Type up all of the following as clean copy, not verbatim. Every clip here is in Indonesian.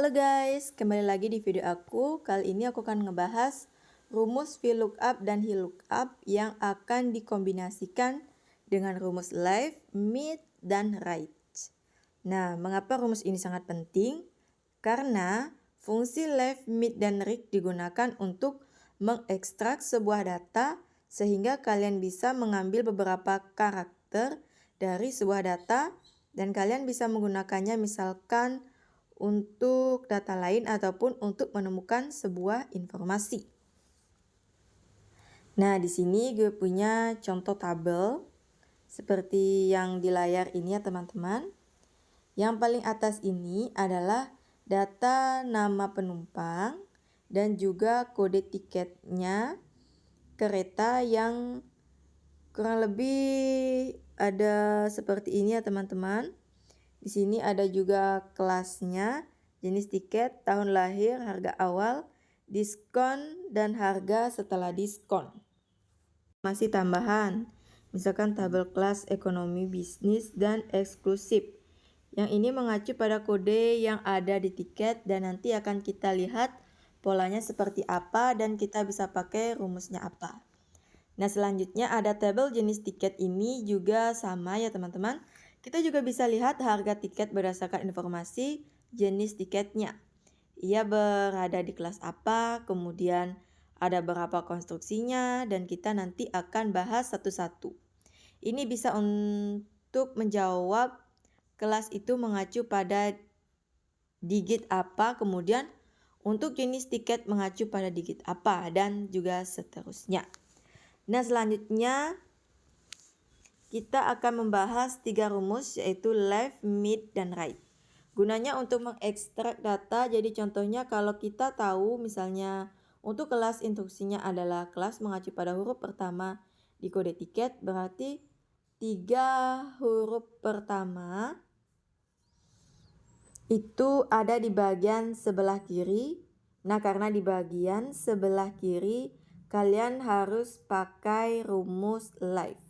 Halo guys, kembali lagi di video aku. Kali ini aku akan ngebahas rumus VLOOKUP dan HLOOKUP yang akan dikombinasikan dengan rumus left, mid, dan right. Nah, mengapa rumus ini sangat penting? Karena fungsi left, mid, dan right digunakan untuk mengekstrak sebuah data sehingga kalian bisa mengambil beberapa karakter dari sebuah data dan kalian bisa menggunakannya misalkan untuk data lain ataupun untuk menemukan sebuah informasi. Nah, di sini gue punya contoh tabel seperti yang di layar ini ya teman-teman. Yang paling atas ini adalah data nama penumpang dan juga kode tiketnya kereta yang kurang lebih ada seperti ini ya teman-teman. Di sini ada juga kelasnya, jenis tiket, tahun lahir, harga awal, diskon, dan harga setelah diskon. Masih tambahan, misalkan tabel kelas ekonomi, bisnis, dan eksklusif. Yang ini mengacu pada kode yang ada di tiket dan nanti akan kita lihat polanya seperti apa dan kita bisa pakai rumusnya apa. Nah, selanjutnya ada tabel jenis tiket ini juga sama ya teman-teman. Kita juga bisa lihat harga tiket berdasarkan informasi jenis tiketnya. Ia berada di kelas apa, kemudian ada berapa konstruksinya, dan kita nanti akan bahas satu-satu. Ini bisa untuk menjawab kelas itu mengacu pada digit apa, kemudian untuk jenis tiket mengacu pada digit apa, dan juga seterusnya. Nah, selanjutnya kita akan membahas 3 rumus yaitu left, mid, dan right. Gunanya untuk mengekstrak data, jadi contohnya kalau kita tahu misalnya untuk kelas instruksinya adalah kelas mengacu pada huruf pertama di kode tiket, berarti 3 huruf pertama itu ada di bagian sebelah kiri. Nah, karena di bagian sebelah kiri kalian harus pakai rumus left.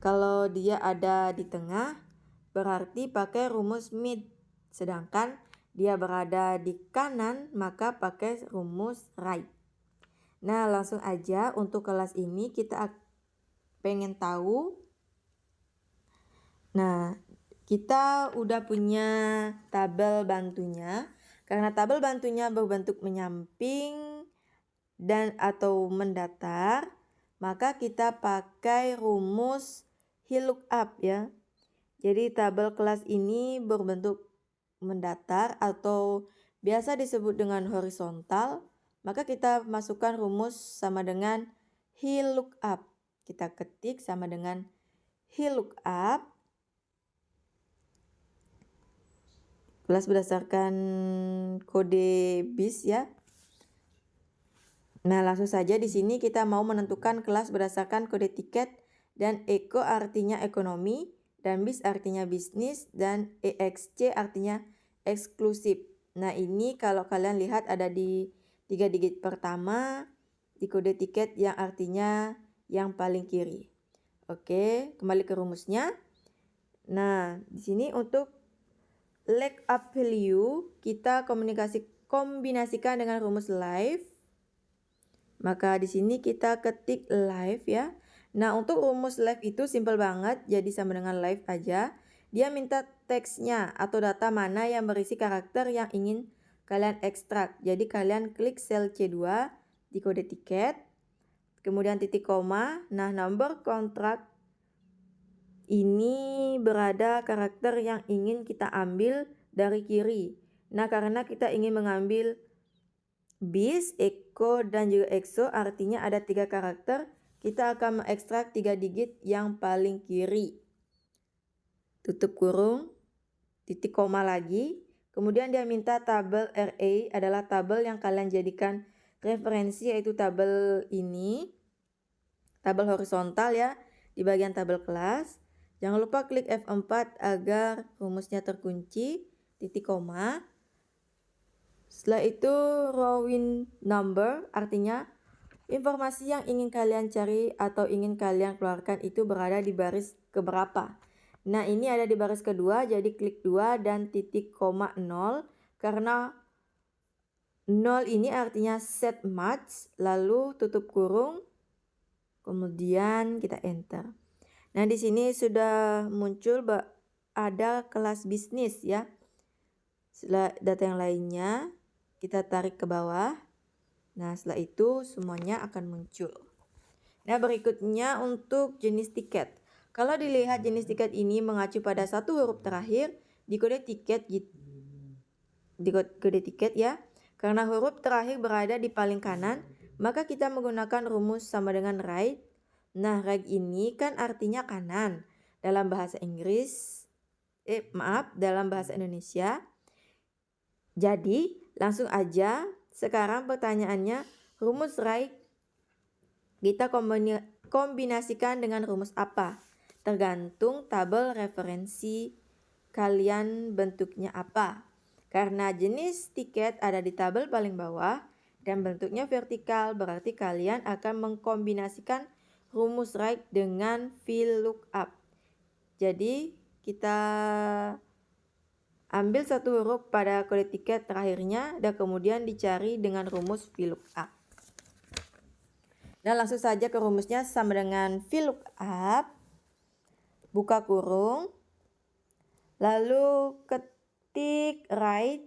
Kalau dia ada di tengah, berarti pakai rumus mid. Sedangkan dia berada di kanan, maka pakai rumus right. Nah, langsung aja untuk kelas ini kita pengen tahu. Nah, kita udah punya tabel bantunya. Karena tabel bantunya berbentuk menyamping dan atau mendatar, maka kita pakai rumus VLOOKUP ya. Jadi tabel kelas ini berbentuk mendatar atau biasa disebut dengan horizontal, maka kita masukkan rumus sama dengan VLOOKUP. Kita ketik sama dengan VLOOKUP. Kelas berdasarkan kode BIS ya. Nah, langsung saja di sini kita mau menentukan kelas berdasarkan kode tiket dan EKO artinya ekonomi dan BIS artinya bisnis dan EXC artinya eksklusif. Nah, ini kalau kalian lihat ada di 3 digit pertama di kode tiket yang artinya yang paling kiri. Oke, kembali ke rumusnya. Nah, di sini untuk lookup value kita kombinasikan dengan rumus left. Maka di sini kita ketik left ya. Nah, untuk rumus left itu simple banget, jadi sama dengan left aja. Dia minta teksnya atau data mana yang berisi karakter yang ingin kalian ekstrak. Jadi kalian klik sel C2 di kode tiket, kemudian titik koma. Nah, nomor kontrak ini berada karakter yang ingin kita ambil dari kiri. Nah, karena kita ingin mengambil BIS, EKO, dan juga EXO artinya ada 3 karakter, kita akan mengekstrak 3 digit yang paling kiri. Tutup kurung, titik koma lagi. Kemudian dia minta tabel RA adalah tabel yang kalian jadikan referensi, yaitu tabel ini. Tabel horizontal ya, di bagian tabel kelas. Jangan lupa klik F4 agar rumusnya terkunci, titik koma. Setelah itu row in number artinya informasi yang ingin kalian cari atau ingin kalian keluarkan itu berada di baris keberapa. Nah, ini ada di baris kedua, jadi klik 2 dan titik koma 0. karena 0 ini artinya set match, lalu tutup kurung, kemudian kita enter. Nah, di sini sudah muncul ada kelas bisnis ya. Setelah data yang lainnya kita tarik ke bawah. Nah, setelah itu semuanya akan muncul. Nah, berikutnya untuk jenis tiket. Kalau dilihat jenis tiket ini mengacu pada satu huruf terakhir di kode tiket ya. Karena huruf terakhir berada di paling kanan, maka kita menggunakan rumus sama dengan right. Nah, right ini kan artinya kanan dalam bahasa dalam bahasa Indonesia. Jadi, langsung aja sekarang pertanyaannya, rumus right kita kombinasikan dengan rumus apa? Tergantung tabel referensi kalian bentuknya apa. Karena jenis tiket ada di tabel paling bawah dan bentuknya vertikal, berarti kalian akan mengkombinasikan rumus right dengan VLOOKUP. Jadi kita ambil satu huruf pada kode tiket terakhirnya dan kemudian dicari dengan rumus VLOOKUP. Dan langsung saja ke rumusnya sama dengan VLOOKUP, buka kurung, lalu ketik right,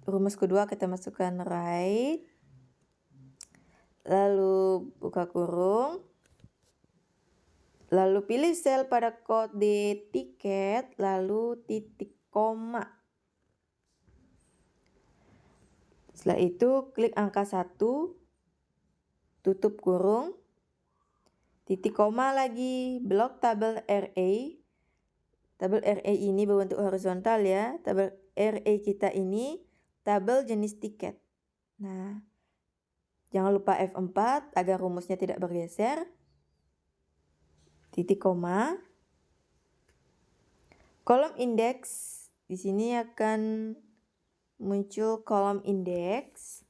rumus kedua kita masukkan right, lalu buka kurung, lalu pilih sel pada kode tiket, lalu titik koma. Setelah itu klik angka 1, tutup kurung, titik koma lagi, blok tabel array. Tabel array ini berbentuk horizontal ya. Tabel array kita ini tabel jenis tiket. Nah, jangan lupa F4 agar rumusnya tidak bergeser. Titik koma. Kolom indeks. Di sini akan muncul kolom indeks.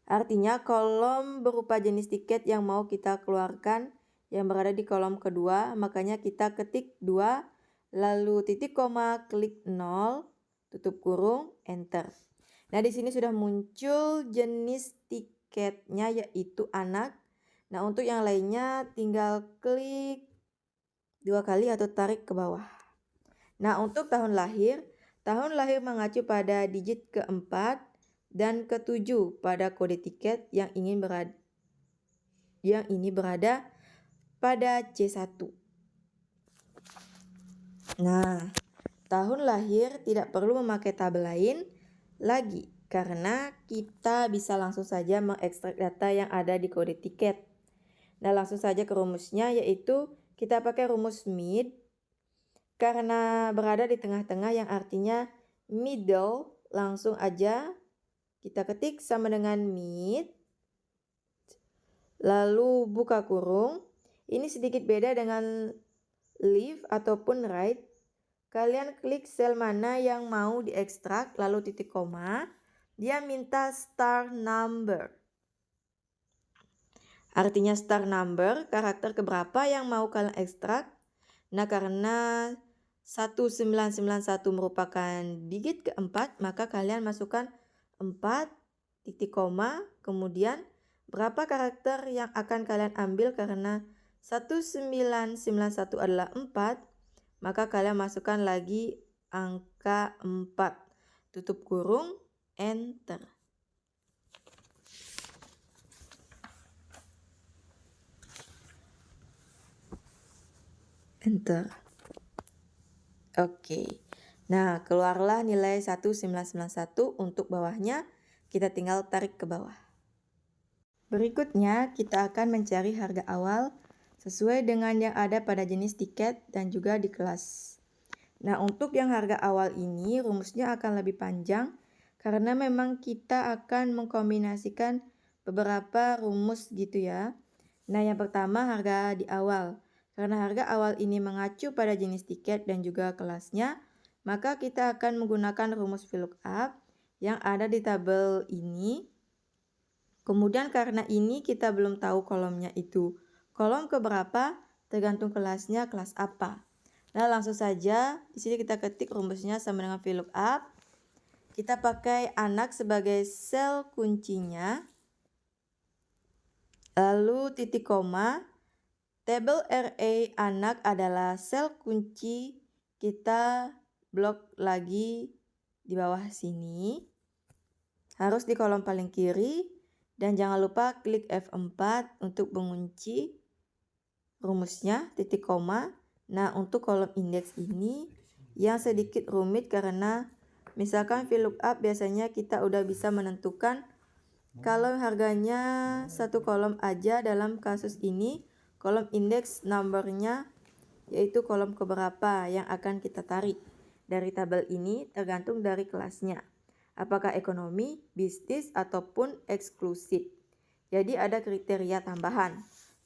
Artinya kolom berupa jenis tiket yang mau kita keluarkan yang berada di kolom kedua. Makanya kita ketik 2, lalu titik koma, klik 0, tutup kurung, enter. Nah, di sini sudah muncul jenis tiketnya yaitu anak. Nah, untuk yang lainnya tinggal klik 2 kali atau tarik ke bawah. Nah, untuk tahun lahir mengacu pada digit keempat dan ke-7 pada kode tiket yang ini berada pada C1. Nah, tahun lahir tidak perlu memakai tabel lain lagi karena kita bisa langsung saja mengekstrak data yang ada di kode tiket. Nah, langsung saja ke rumusnya yaitu kita pakai rumus mid karena berada di tengah-tengah yang artinya middle, langsung aja kita ketik sama dengan mid, lalu buka kurung. Ini sedikit beda dengan left ataupun right. Kalian klik sel mana yang mau diekstrak, lalu titik koma. Dia minta star number. Artinya star number, karakter keberapa yang mau kalian ekstrak. Nah, karena 1991 merupakan digit keempat, maka kalian masukkan 4, titik koma, kemudian berapa karakter yang akan kalian ambil karena 1991 adalah 4, maka kalian masukkan lagi angka 4. Tutup kurung, enter. Enter. Oke. Nah, keluarlah nilai 1991 untuk bawahnya. Kita tinggal tarik ke bawah. Berikutnya, kita akan mencari harga awal sesuai dengan yang ada pada jenis tiket dan juga di kelas. Nah, untuk yang harga awal ini rumusnya akan lebih panjang karena memang kita akan mengkombinasikan beberapa rumus gitu ya. Nah, yang pertama harga di awal. Karena harga awal ini mengacu pada jenis tiket dan juga kelasnya, maka kita akan menggunakan rumus VLOOKUP yang ada di tabel ini. Kemudian karena ini kita belum tahu kolomnya itu kolom keberapa, tergantung kelasnya kelas apa. Nah, langsung saja di sini kita ketik rumusnya sama dengan VLOOKUP. kita pakai anak sebagai sel kuncinya. Lalu titik koma, tabel array anak adalah sel kunci, kita blok lagi di bawah sini. Harus di kolom paling kiri dan jangan lupa klik F4 untuk mengunci rumusnya, titik koma. Nah, untuk kolom indeks ini yang sedikit rumit karena misalkan VLOOKUP biasanya kita udah bisa menentukan kalau harganya satu kolom aja. Dalam kasus ini kolom indeks nomornya yaitu kolom keberapa yang akan kita tarik dari tabel ini tergantung dari kelasnya, apakah ekonomi, bisnis, ataupun eksklusif. Jadi ada kriteria tambahan.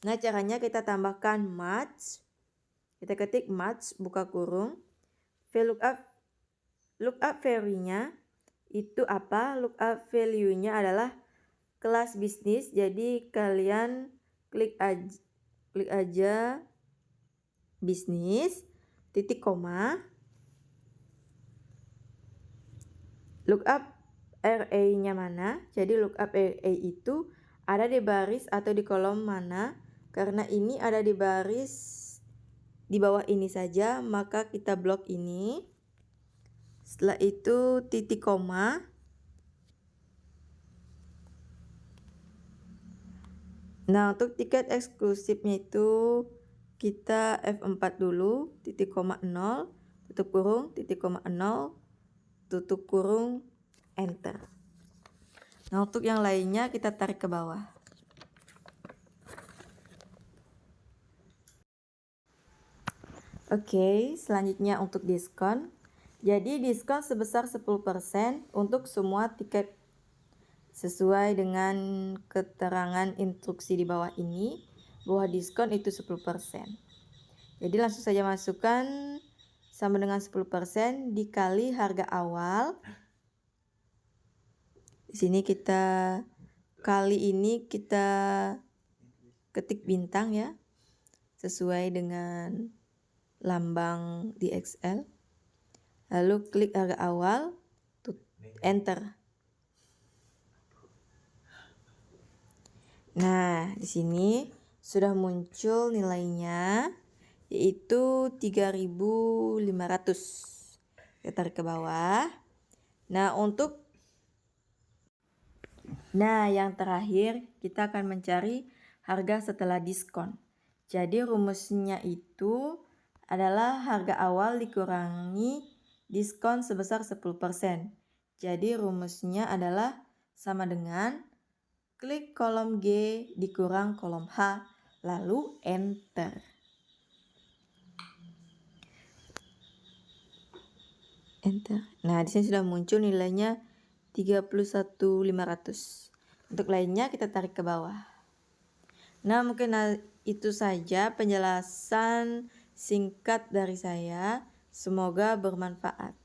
Nah, caranya kita tambahkan match. Kita ketik match buka kurung. Lookup value-nya itu apa? Lookup value-nya adalah kelas bisnis. Jadi kalian klik aja bisnis, titik koma. Lookup array-nya mana? Jadi lookup array itu ada di baris atau di kolom mana? Karena ini ada di baris di bawah ini saja, maka kita blok ini. Setelah itu titik koma. Nah, untuk tiket eksklusifnya itu kita F4 dulu, titik koma 0, tutup kurung, titik koma 0, tutup kurung, enter. Nah, untuk yang lainnya kita tarik ke bawah. Oke, selanjutnya untuk diskon. Jadi diskon sebesar 10% untuk semua tiket sesuai dengan keterangan instruksi di bawah ini bahwa diskon itu 10%. Jadi langsung saja masukkan sama dengan 10% dikali harga awal. Di sini kita kali ini kita ketik bintang ya, sesuai dengan lambang di Excel. Lalu klik harga awal, enter. Nah, di sini sudah muncul nilainya yaitu 3.500. Kita tarik ke bawah. Nah, yang terakhir kita akan mencari harga setelah diskon. Jadi rumusnya itu adalah harga awal dikurangi diskon sebesar 10%. Jadi rumusnya adalah sama dengan klik kolom G dikurang kolom H, lalu enter. Nah, di sini sudah muncul nilainya 31.500. Untuk lainnya kita tarik ke bawah. Nah, mungkin itu saja penjelasan singkat dari saya. Semoga bermanfaat.